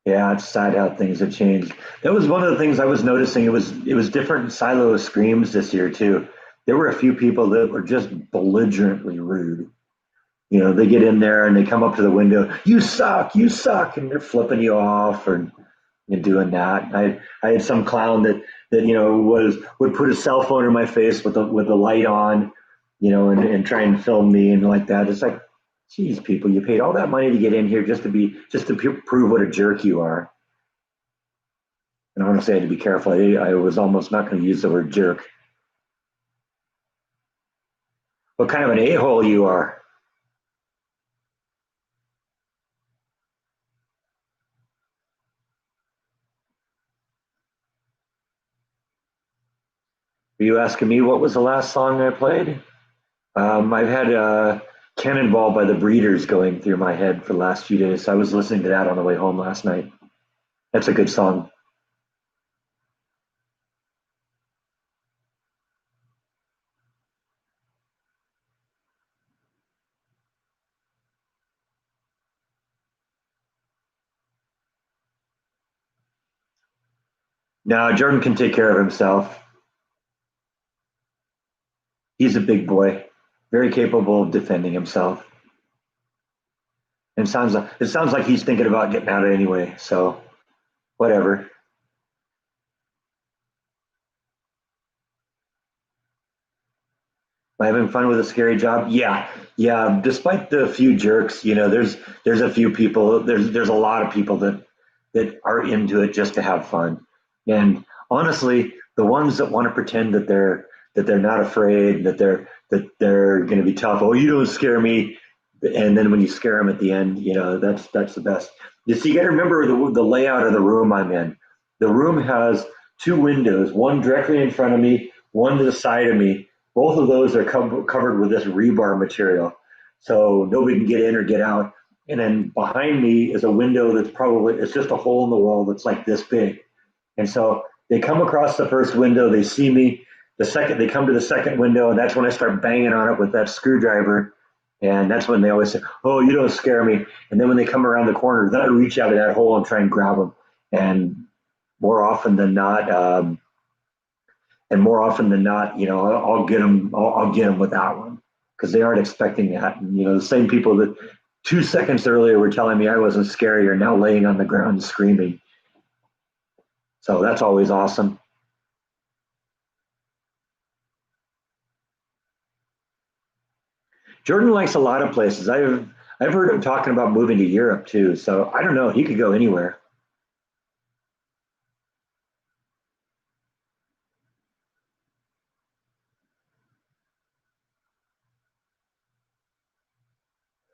Yeah, it's sad how things have changed. That was one of the things I was noticing. It was different silo screams this year too. There were a few people that were just belligerently rude. They get in there and they come up to the window, you suck, and they're flipping you off and doing that. I had some clown that would put his cell phone in my face with the light on, and try and film me and like that. It's like, geez, people, you paid all that money to get in here just to prove what a jerk you are. And honestly, I had to be careful. I was almost not going to use the word jerk. What kind of an a-hole you are? Are you asking me what was the last song I played? I've had Cannonball by the Breeders going through my head for the last few days. So I was listening to that on the way home last night. That's a good song. Now, Jordan can take care of himself. He's a big boy, very capable of defending himself. And it sounds like he's thinking about getting out anyway. So whatever. Am I having fun with a scary job? Yeah, yeah. Despite the few jerks, there's a few people. There's a lot of people that are into it just to have fun. And honestly, the ones that want to pretend that they're not afraid, that they're going to be tough. Oh, you don't scare me. And then when you scare them at the end, that's the best. You see, you got to remember the layout of the room I'm in. The room has two windows, one directly in front of me, one to the side of me. Both of those are covered with this rebar material, so nobody can get in or get out. And then behind me is a window that's probably it's just a hole in the wall that's like this big. And so they come across the first window, they see me. The second they come to the second window, and that's when I start banging on it with that screwdriver. And that's when they always say, "Oh, you don't scare me." And then when they come around the corner, then I reach out of that hole and try and grab them. And more often than not, I'll get them. I'll get them with that one because they aren't expecting that. And the same people that 2 seconds earlier were telling me I wasn't scary are now laying on the ground screaming. So that's always awesome. Jordan likes a lot of places. I've heard him talking about moving to Europe too. So I don't know. He could go anywhere.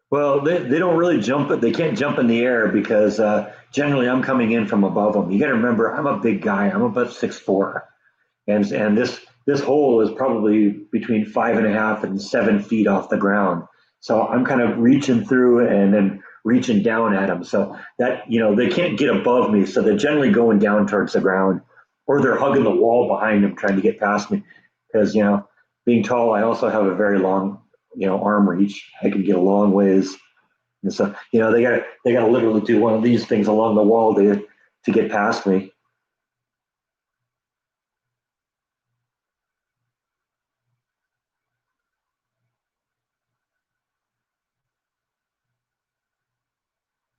Well, they don't really jump, but they can't jump in the air because generally I'm coming in from above them. You got to remember, I'm a big guy. I'm about 6'4", and this hole is probably between 5.5 and 7 feet off the ground. So I'm kind of reaching through and then reaching down at them. So that they can't get above me. So they're generally going down towards the ground, or they're hugging the wall behind them, trying to get past me. Because being tall, I also have a very long arm reach. I can get a long ways. And so, they gotta literally do one of these things along the wall to get past me.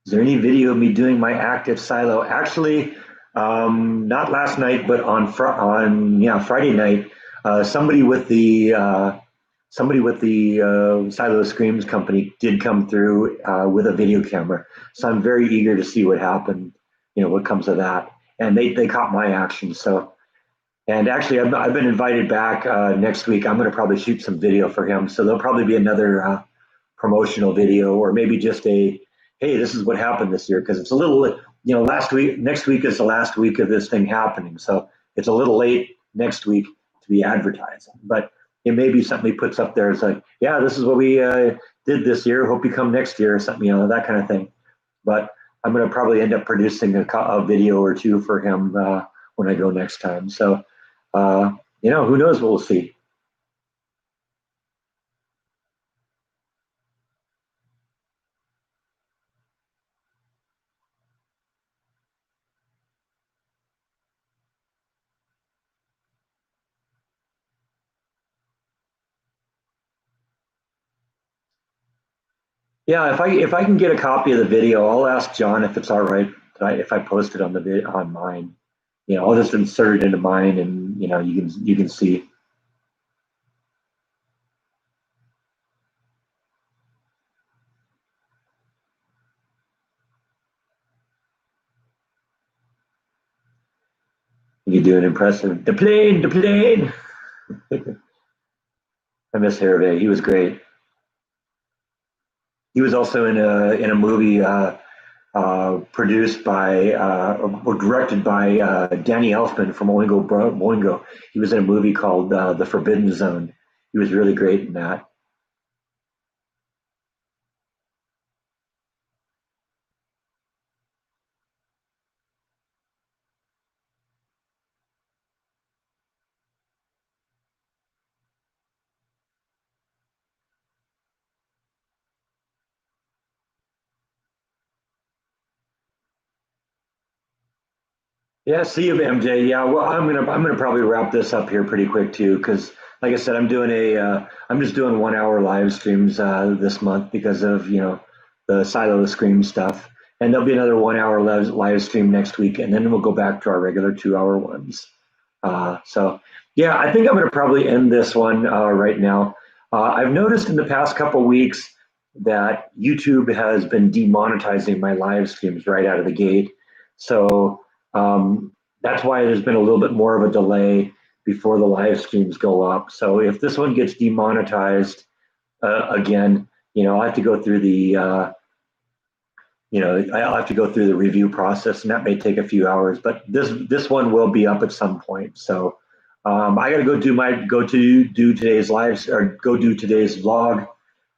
Is there any video of me doing my active silo? Actually, not last night, but on Friday night, somebody with the Silo Screams company did come through with a video camera. So I'm very eager to see what happened, what comes of that. And they caught my action. So, and actually, I've been invited back next week. I'm going to probably shoot some video for him. So there'll probably be another promotional video, or maybe just hey, this is what happened this year. Because it's a little, next week is the last week of this thing happening. So it's a little late next week to be advertising. But it may be something he puts up there. It's like, yeah, this is what we did this year. Hope you come next year or something, that kind of thing. But I'm going to probably end up producing a video or two for him when I go next time. So, who knows what we'll see. Yeah, if I can get a copy of the video, I'll ask John if it's all right if I post it on on mine. I'll just insert it into mine, and you can see. You can do an impressive the plane. I miss Hervé. He was great. He was also in a movie produced by or directed by Danny Elfman from Oingo Boingo. He was in a movie called The Forbidden Zone. He was really great in that. Yeah, see you, MJ. Yeah, well, I'm gonna probably wrap this up here pretty quick too, because like I said, I'm just doing 1 hour live streams this month because of the Silo Scream stuff, and there'll be another 1 hour live stream next week, and then we'll go back to our regular 2 hour ones. So yeah, I think I'm gonna probably end this one right now. I've noticed in the past couple weeks that YouTube has been demonetizing my live streams right out of the gate. So that's why there's been a little bit more of a delay before the live streams go up. So if this one gets demonetized again, I have to go through I'll have to go through the review process, and that may take a few hours. But this one will be up at some point. So I got to go do today's lives or go do today's vlog.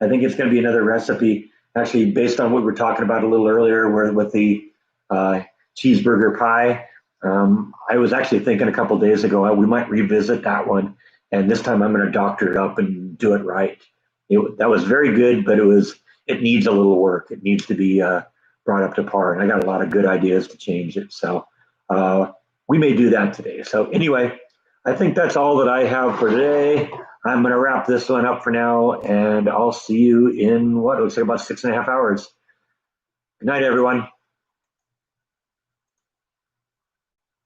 I think it's going to be another recipe, actually based on what we were talking about a little earlier, where with the uh, cheeseburger pie. I was actually thinking a couple days ago we might revisit that one, and this time I'm going to doctor it up and do it right. That was very good, but it needs a little work. It needs to be brought up to par, and I got a lot of good ideas to change it. So we may do that today. So anyway, I think that's all that I have for today. I'm going to wrap this one up for now, and I'll see you in what looks like about 6.5 hours. Good night, everyone.